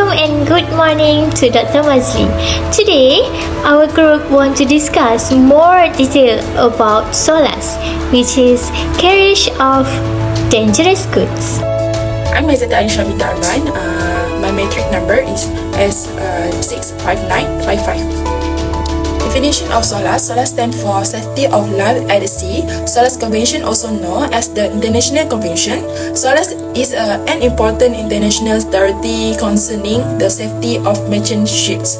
and good morning to Dr. Mazli. Today, our group want to discuss more detail about Solas, which is carriage of dangerous goods. I'm Aizata Aishamita Arman. My metric number is S65955. Definition of Solas. Solas stands for Safety of Life at the Sea. Solas Convention, also known as the International Convention. Solas is an important international treaty concerning the safety of merchant ships.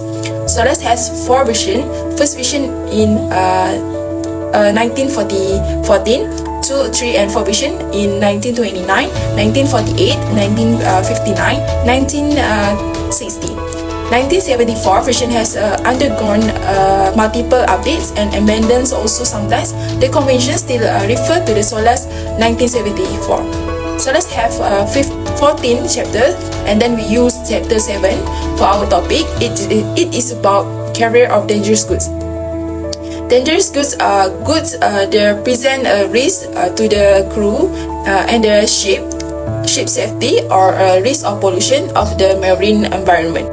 Solas has four versions. First version in 1914, 2, 3 and 4 version in 1929, 1948, 1959, 1960. 1974 version has undergone multiple updates and amendments also sometimes. The convention still refer to the Solas 1974. Solas have 14 chapters, and then we use chapter 7 for our topic. It is about carrier of dangerous goods. Dangerous goods are goods that present a risk to the crew and the ship safety, or a risk of pollution of the marine environment.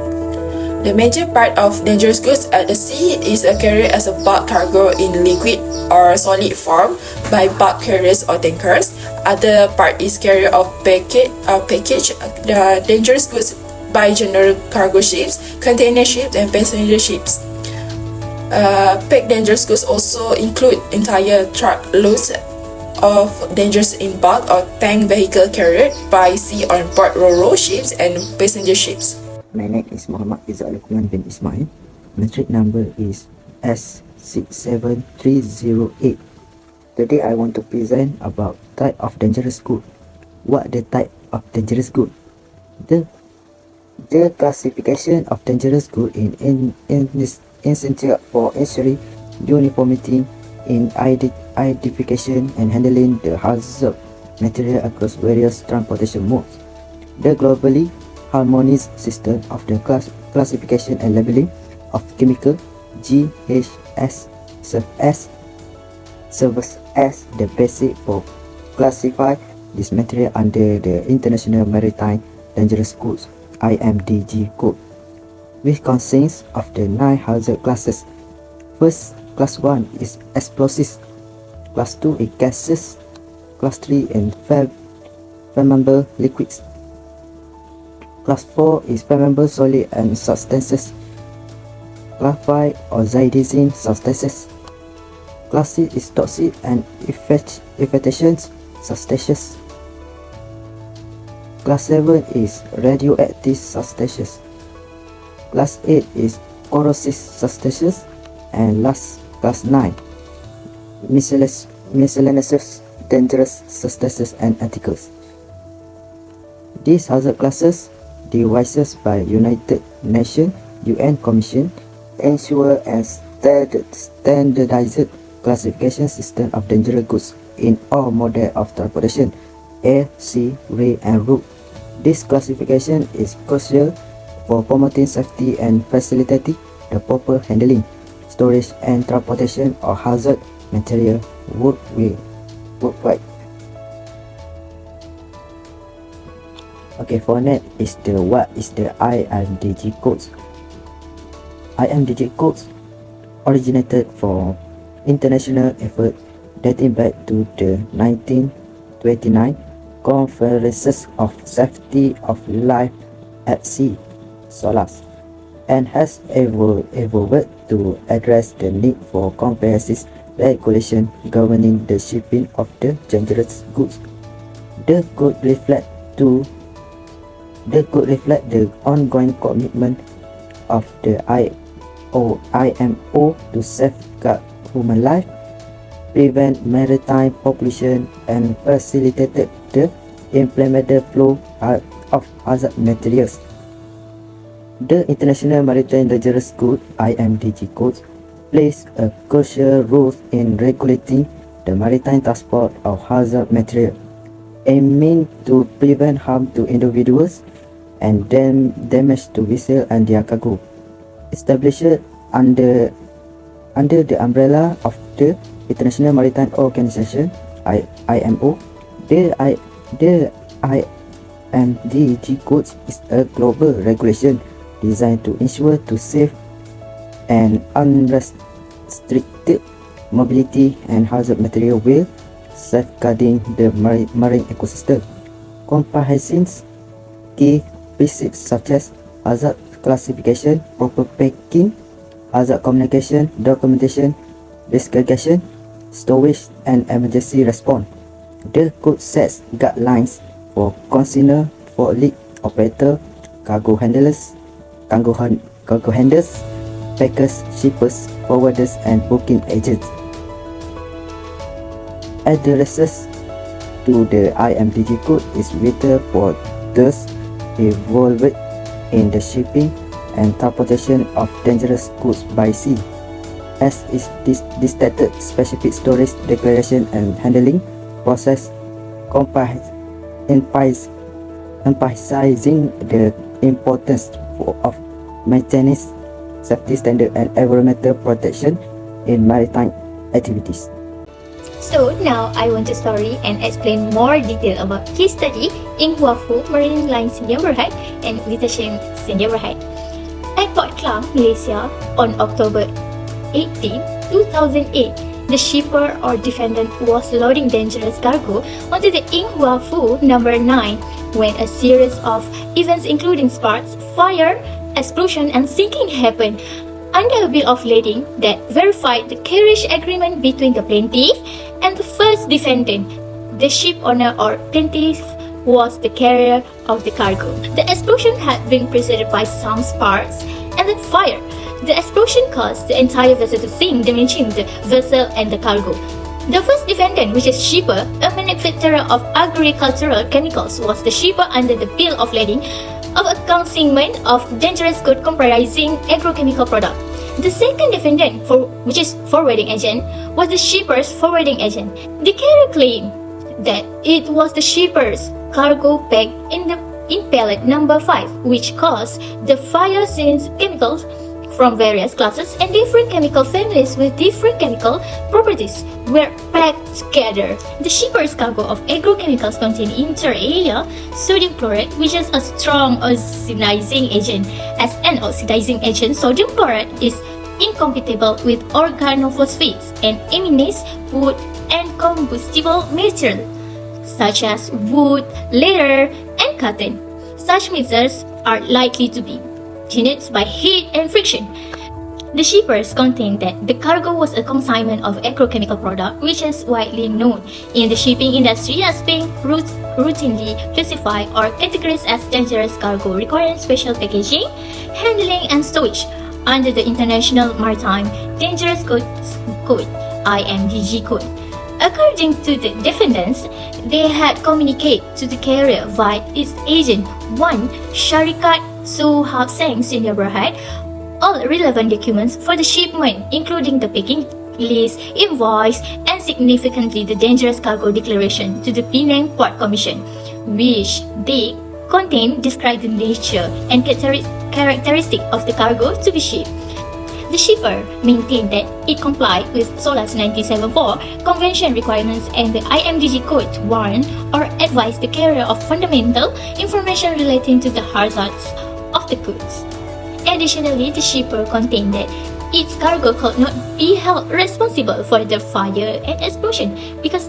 The major part of dangerous goods at the sea is carried as a bulk cargo in liquid or solid form by bulk carriers or tankers. Other part is carrier of package dangerous goods by general cargo ships, container ships, and passenger ships. Packed dangerous goods also include entire truckloads of dangerous in bulk or tank vehicle carried by sea on board ro-ro ships and passenger ships. My name is Muhammad Izzat Luqman bin Ismail. Metric number is S67308. Today I want to present about type of dangerous good. What the type of dangerous good? The classification of dangerous good in this essential for ensuring uniformity in identification and handling the hazard material across various transportation modes. The globally harmonious system of the classification and labeling of chemical GHS serves as the basis for classify this material under the International Maritime Dangerous Goods (IMDG) code, which consists of the 9 hazard classes. First, class 1 is explosives, class 2 is gases, class 3 is flammable liquids, class 4 is flammable solid and substances, class 5 oxidizing substances, class 6 is toxic and infectious substances, class 7 is radioactive substances, class 8 is corrosive substances, and last class 9 miscellaneous dangerous substances and articles. These hazard classes, devised by United Nations UN Commission, ensure a standardized classification system of dangerous goods in all modes of transportation: air, sea, rail, and road. This classification is crucial for promoting safety and facilitating the proper handling, storage, and transportation of hazard material worldwide. Okay, for that is what is the IMDG codes. IMDG codes originated from international effort dating back to the 1929 Conferences of Safety of Life at Sea (Solas), and has evolved to address the need for comprehensive regulation governing the shipping of the dangerous goods. The code reflect the ongoing commitment of the IMO to safeguard human life, prevent maritime pollution, and facilitate the implemented flow of hazard materials. The International Maritime Dangerous Goods (IMDG) codes plays a crucial role in regulating the maritime transport of hazard material, aiming to prevent harm to individuals and damage to vessels and their cargo. Established under the umbrella of the International Maritime Organization (IMO), the IMDG codes is a global regulation designed to ensure to safe and unrestricted mobility and hazard material while safeguarding the marine ecosystem. Comprehensive key precepts such as hazard classification, proper packing, hazard communication, documentation, investigation, storage, and emergency response. The code sets guidelines for consignor, forklift operator, cargo handlers, packers, shippers, forwarders, and booking agents. Addresses to the IMDG code is vital for those involved in the shipping and transportation of dangerous goods by sea, as is stated specific storage, declaration, and handling process, emphasizing the importance of maintaining safety standard and environmental protection in maritime activities. So now I want to story and explain more detail about case study in Huafu Marine Line Sdn Bhd and Vitashem Sdn Bhd. At Port Klang, Malaysia, on October 18, 2008, the shipper or defendant was loading dangerous cargo onto the Huafu number 9 when a series of events including sparks, fire, explosion, and sinking happened. Under a bill of lading that verified the carriage agreement between the plaintiff and the first defendant, the ship owner or plaintiff was the carrier of the cargo. The explosion had been preceded by some sparks and then fire. The explosion caused the entire vessel to sink, damaging the vessel and the cargo. The first defendant, which is shipper, a manufacturer of agricultural chemicals, was the shipper under the bill of lading of a consignment of dangerous goods comprising agrochemical product. The second defendant, which is forwarding agent, was the shipper's forwarding agent. The carrier claimed that it was the shipper's cargo packed in pallet number 5, which caused the fire since chemicals from various classes and different chemical families with different chemical properties were packed together. The shipper's cargo of agrochemicals contained inter alia sodium chloride, which is a strong oxidizing agent. As an oxidizing agent, sodium chloride is incompatible with organophosphates and amines, wood, and combustible material such as wood, leather, and cotton. Such mixtures are likely to be denuded by heat and friction. The shippers contend that the cargo was a consignment of agrochemical product, which is widely known in the shipping industry as being routinely classified or categorized as dangerous cargo, requiring special packaging, handling, and storage under the International Maritime Dangerous Goods Code (IMDG) code. According to the defendants, they had communicated to the carrier via its agent 1 Sharikat Suhab Seng Sdn Bhd all relevant documents for the shipment, including the packing list, invoice, and significantly the dangerous cargo declaration to the Penang Port Commission, which they contain describe the nature and characteristic of the cargo to be shipped. The shipper maintained that it complied with Solas 1974 convention requirements and the IMDG code to warn or advise the carrier of fundamental information relating to the hazards of the goods. Additionally, the shipper contended that its cargo could not be held responsible for the fire and explosion because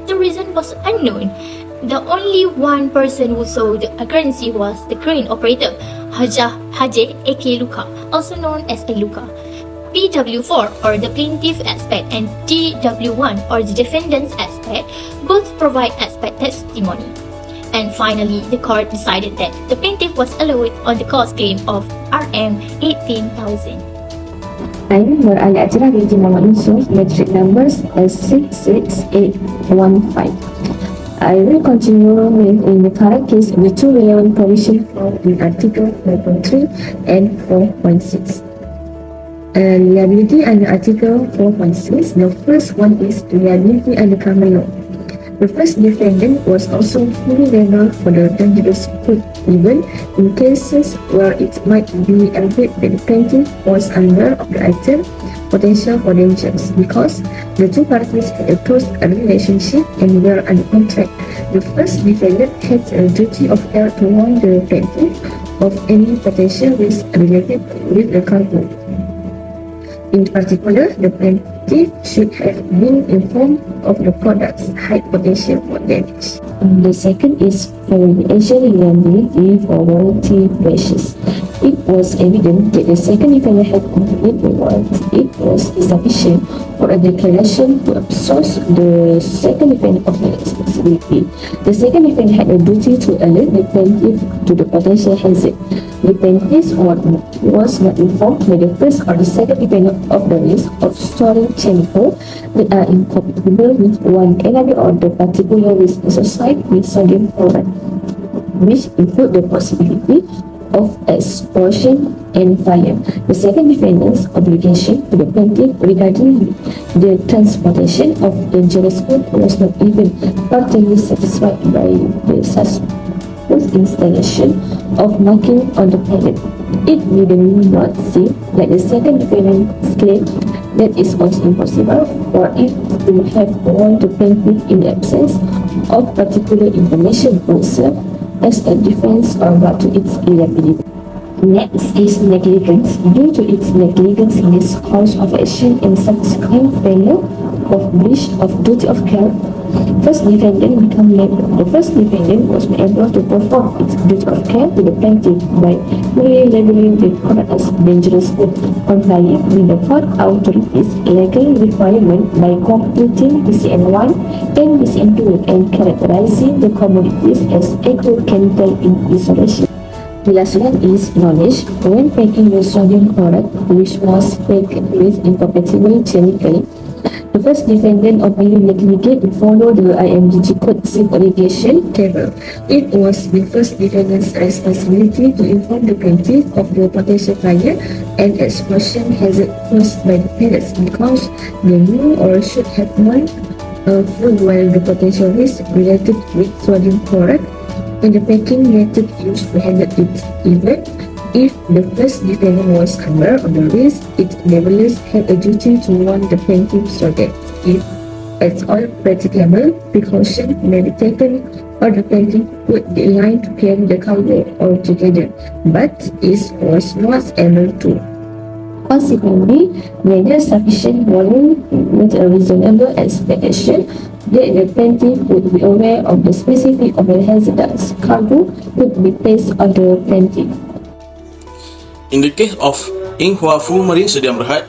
the reason was unknown. The only one person who saw the occurrence was the crane operator, Haji A.K. Luka, also known as A. Luka. PW4 or the plaintiff aspect and TW1 or the defendant's aspect both provide aspect testimony. And finally, the court decided that the plaintiff was allowed on the cost claim of RM 18,000. I beralih acara region nama unsur metric numbers as 66815. I will continue with in the current case the two relevant provisions in Article 4.3 and 4.6. Liability under Article 4.6. The first one is liability under common law. The first defendant was also fully liable for the dangerous good, even in cases where it might be argued that the plaintiff was unaware of the item potential for dangers because the two parties had a close relationship and were under contract. The first defendant had a duty of care to warn the plaintiff of any potential risk related with the cargo. In particular, the plaintiff should have been informed of the product's high potential for damage. The second is for Asian liability for warranty breaches. It was evident that the second defendant had completed the warranty. It was insufficient for a declaration to absolve the second defendant of the responsibility. The second defendant had a duty to alert the plaintiff to the potential hazard. The plaintiff was not informed by the first or the second defendant of the risk of storing chemicals that are incompatible with one another or the particular risk associated with sodium chloride, which include the possibility of explosion and fire. The second defendant's obligation to the plaintiff regarding the transportation of dangerous food was not even partly satisfied by the suspect's installation of marking on the pallet. It did not seem like the second defendant's claim that it was impossible for it to have warned the plaintiff in the absence of particular information would serve as a defense or bar to its liability. Next is negligence. Due to its negligence in its course of action and subsequent failure of breach of duty of care, first defendant became liable. The first defendant was able to perform its duty of care to the plaintiff by merely labeling the product as dangerous food, complying with the port authorities' legal requirement by completing PCN1 and PCN2 and characterizing the commodities as agrochemical in isolation. The last one is knowledge. When packing the sodium chloride, which was packed with incompatible chemically, the first defendant openly negligent to follow the IMDG code segregation table. It was the first defendant's responsibility to inform the plaintiff of the potential fire and explosion hazard caused by the pellets because they knew or should have known full well the potential risk related with sodium chloride and the packing method used to handle it. Even if the first defendant was aware of the risk, it nevertheless had a duty to warn the plaintiff so that if at all practicable, precaution may be taken or the plaintiff would decline to carry the cargo altogether, but it was not able to. Consequently, neither sufficient warning with a reasonable expectation that the plaintiff would be aware of the specific of the hazardous cargo would be placed on the plaintiff. In the case of Ing Hua Fu Marine Sdn Bhd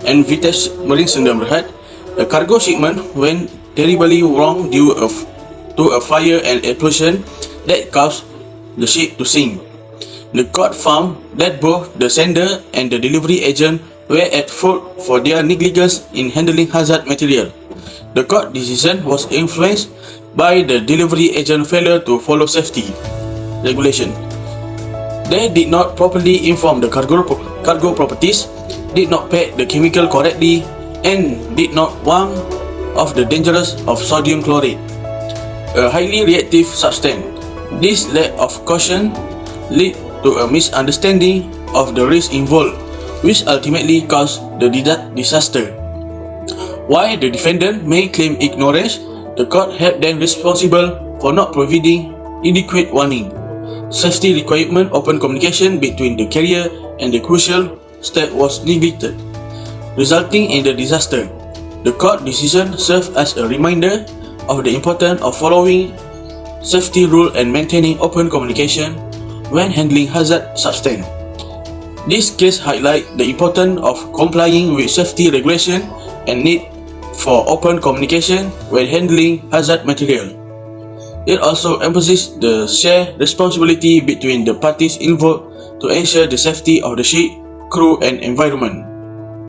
and Vitesse Marine Sdn Bhd, the cargo shipment went terribly wrong due to a fire and explosion that caused the ship to sink. The court found that both the sender and the delivery agent were at fault for their negligence in handling hazard material. The court decision was influenced by the delivery agent's failure to follow safety regulation. They did not properly inform the cargo properties, did not pack the chemical correctly, and did not warn of the dangers of sodium chloride, a highly reactive substance. This lack of caution led to a misunderstanding of the risk involved, which ultimately caused the disaster. While the defendant may claim ignorance, the court held them responsible for not providing adequate warning. Safety requirement open communication between the carrier and the crucial step was neglected, resulting in the disaster. The court decision served as a reminder of the importance of following safety rules and maintaining open communication when handling hazard substance. This case highlights the importance of complying with safety regulation and need for open communication when handling hazard material. It also emphasizes the shared responsibility between the parties involved to ensure the safety of the ship, crew, and environment.